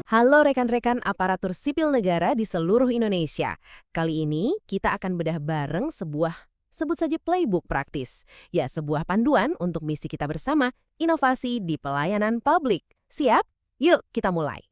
Halo rekan-rekan aparatur sipil negara di seluruh Indonesia. Kali ini kita akan bedah bareng sebut saja playbook praktis. Ya, sebuah panduan untuk misi kita bersama, inovasi di pelayanan publik. Siap? Yuk kita mulai.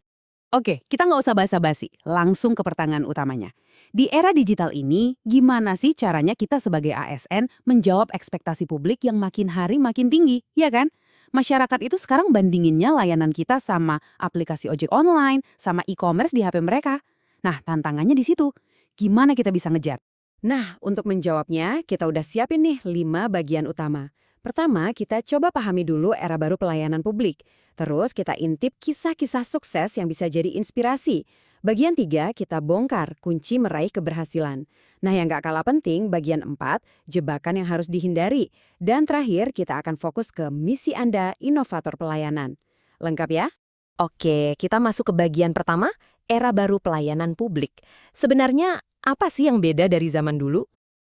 Oke, kita nggak usah basa-basi, langsung ke pertanyaan utamanya. Di era digital ini, gimana sih caranya kita sebagai ASN menjawab ekspektasi publik yang makin hari makin tinggi, ya kan? Masyarakat itu sekarang bandinginnya layanan kita sama aplikasi ojek online, sama e-commerce di HP mereka. Nah, tantangannya di situ. Gimana kita bisa ngejar? Nah, untuk menjawabnya, kita udah siapin nih 5 bagian utama. Pertama, kita coba pahami dulu era baru pelayanan publik. Terus kita intip kisah-kisah sukses yang bisa jadi inspirasi. Bagian 3, kita bongkar kunci meraih keberhasilan. Nah, yang gak kalah penting, bagian 4, jebakan yang harus dihindari. Dan terakhir, kita akan fokus ke misi Anda, inovator pelayanan. Lengkap ya? Oke, kita masuk ke bagian pertama, era baru pelayanan publik. Sebenarnya apa sih yang beda dari zaman dulu?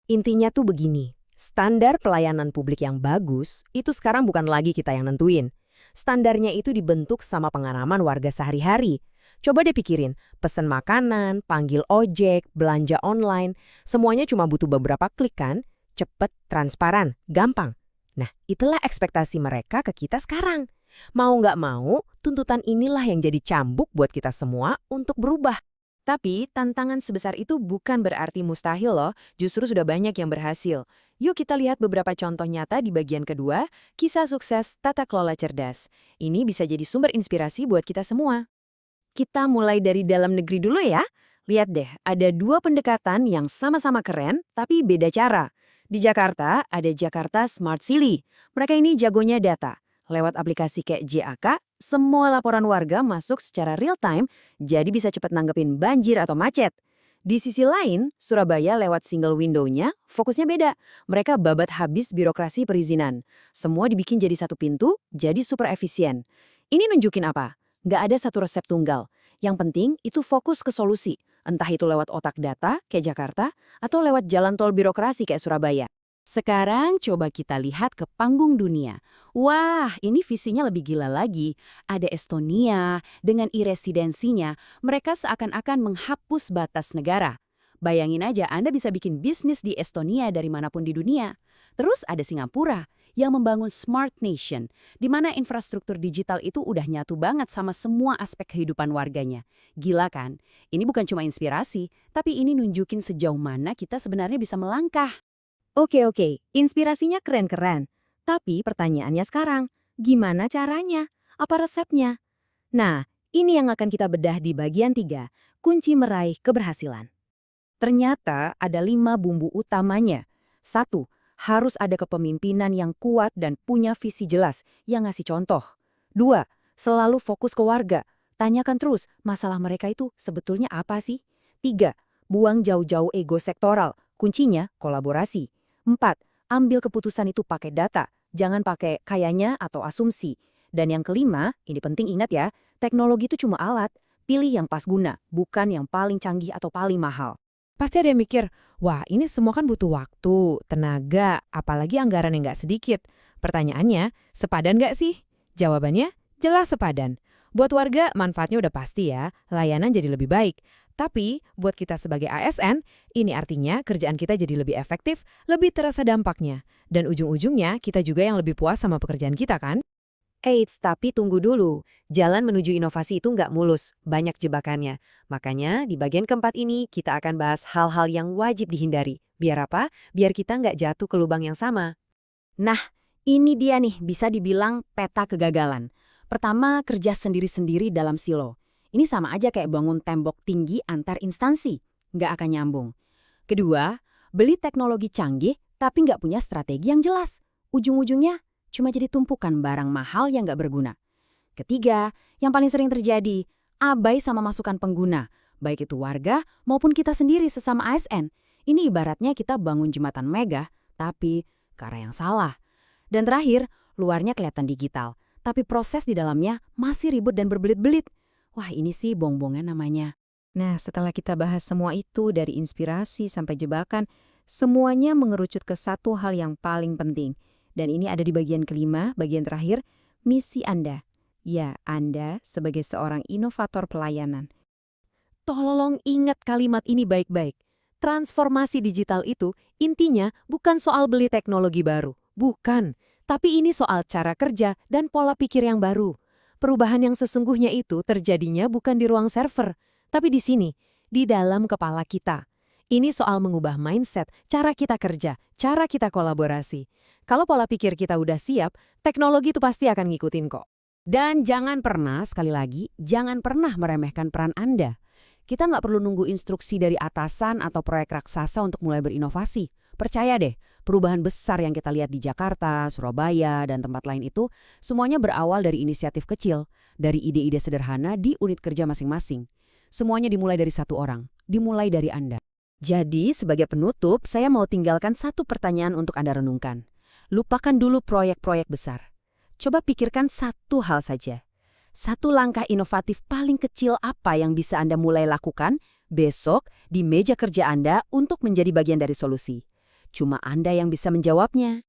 Intinya tuh begini, standar pelayanan publik yang bagus itu sekarang bukan lagi kita yang nentuin. Standarnya itu dibentuk sama pengalaman warga sehari-hari. Coba deh pikirin, pesen makanan, panggil ojek, belanja online, semuanya cuma butuh beberapa klik kan? Cepet, transparan, gampang. Nah, itulah ekspektasi mereka ke kita sekarang. Mau nggak mau, tuntutan inilah yang jadi cambuk buat kita semua untuk berubah. Tapi tantangan sebesar itu bukan berarti mustahil loh, justru sudah banyak yang berhasil. Yuk kita lihat beberapa contoh nyata di bagian kedua, kisah sukses tata kelola cerdas. Ini bisa jadi sumber inspirasi buat kita semua. Kita mulai dari dalam negeri dulu ya. Lihat deh, ada 2 pendekatan yang sama-sama keren, tapi beda cara. Di Jakarta, ada Jakarta Smart City. Mereka ini jagonya data. Lewat aplikasi kayak JAK, semua laporan warga masuk secara real-time, jadi bisa cepat nanggepin banjir atau macet. Di sisi lain, Surabaya lewat single window-nya, fokusnya beda. Mereka babat habis birokrasi perizinan. Semua dibikin jadi satu pintu, jadi super efisien. Ini nunjukin apa? Nggak ada satu resep tunggal. Yang penting itu fokus ke solusi. Entah itu lewat otak data, kayak Jakarta, atau lewat jalan tol birokrasi kayak Surabaya. Sekarang coba kita lihat ke panggung dunia. Wah, ini visinya lebih gila lagi. Ada Estonia, dengan e-residensinya, mereka seakan-akan menghapus batas negara. Bayangin aja Anda bisa bikin bisnis di Estonia dari manapun di dunia. Terus ada Singapura, yang membangun Smart Nation, di mana infrastruktur digital itu udah nyatu banget sama semua aspek kehidupan warganya. Gila kan? Ini bukan cuma inspirasi, tapi ini nunjukin sejauh mana kita sebenarnya bisa melangkah. Oke, inspirasinya keren-keren. Tapi pertanyaannya sekarang, gimana caranya? Apa resepnya? Nah, ini yang akan kita bedah di bagian 3, kunci meraih keberhasilan. Ternyata ada 5 bumbu utamanya. 1, harus ada kepemimpinan yang kuat dan punya visi jelas yang ngasih contoh. 2, selalu fokus ke warga. Tanyakan terus masalah mereka itu sebetulnya apa sih? 3, buang jauh-jauh ego sektoral. Kuncinya kolaborasi. 4, ambil keputusan itu pakai data, jangan pakai kayaknya atau asumsi. Dan yang kelima, ini penting ingat ya, teknologi itu cuma alat, pilih yang pas guna, bukan yang paling canggih atau paling mahal. Pasti ada yang mikir, wah ini semua kan butuh waktu, tenaga, apalagi anggaran yang nggak sedikit. Pertanyaannya, sepadan nggak sih? Jawabannya, jelas sepadan. Buat warga, manfaatnya udah pasti ya, layanan jadi lebih baik. Tapi, buat kita sebagai ASN, ini artinya kerjaan kita jadi lebih efektif, lebih terasa dampaknya. Dan ujung-ujungnya, kita juga yang lebih puas sama pekerjaan kita kan? Eits, tapi tunggu dulu. Jalan menuju inovasi itu nggak mulus, banyak jebakannya. Makanya di bagian keempat ini kita akan bahas hal-hal yang wajib dihindari. Biar apa? Biar kita nggak jatuh ke lubang yang sama. Nah, ini dia nih bisa dibilang peta kegagalan. Pertama, kerja sendiri-sendiri dalam silo. Ini sama aja kayak bangun tembok tinggi antar instansi. Nggak akan nyambung. Kedua, beli teknologi canggih tapi nggak punya strategi yang jelas. Ujung-ujungnya cuma jadi tumpukan barang mahal yang nggak berguna. Ketiga, yang paling sering terjadi, abai sama masukan pengguna, baik itu warga maupun kita sendiri sesama ASN. Ini ibaratnya kita bangun jembatan megah, tapi ke arah yang salah. Dan terakhir, luarnya kelihatan digital, tapi proses di dalamnya masih ribet dan berbelit-belit. Wah, ini sih bongbongan namanya. Nah, setelah kita bahas semua itu dari inspirasi sampai jebakan, semuanya mengerucut ke satu hal yang paling penting. Dan ini ada di bagian kelima, bagian terakhir, misi Anda. Ya, Anda sebagai seorang inovator pelayanan. Tolong ingat kalimat ini baik-baik. Transformasi digital itu intinya bukan soal beli teknologi baru. Bukan. Tapi ini soal cara kerja dan pola pikir yang baru. Perubahan yang sesungguhnya itu terjadinya bukan di ruang server, tapi di sini, di dalam kepala kita. Ini soal mengubah mindset, cara kita kerja, cara kita kolaborasi. Kalau pola pikir kita udah siap, teknologi itu pasti akan ngikutin kok. Dan jangan pernah, sekali lagi, jangan pernah meremehkan peran Anda. Kita nggak perlu nunggu instruksi dari atasan atau proyek raksasa untuk mulai berinovasi. Percaya deh, perubahan besar yang kita lihat di Jakarta, Surabaya, dan tempat lain itu semuanya berawal dari inisiatif kecil, dari ide-ide sederhana di unit kerja masing-masing. Semuanya dimulai dari satu orang, dimulai dari Anda. Jadi, sebagai penutup, saya mau tinggalkan satu pertanyaan untuk Anda renungkan. Lupakan dulu proyek-proyek besar. Coba pikirkan satu hal saja. Satu langkah inovatif paling kecil apa yang bisa Anda mulai lakukan besok di meja kerja Anda untuk menjadi bagian dari solusi. Cuma Anda yang bisa menjawabnya.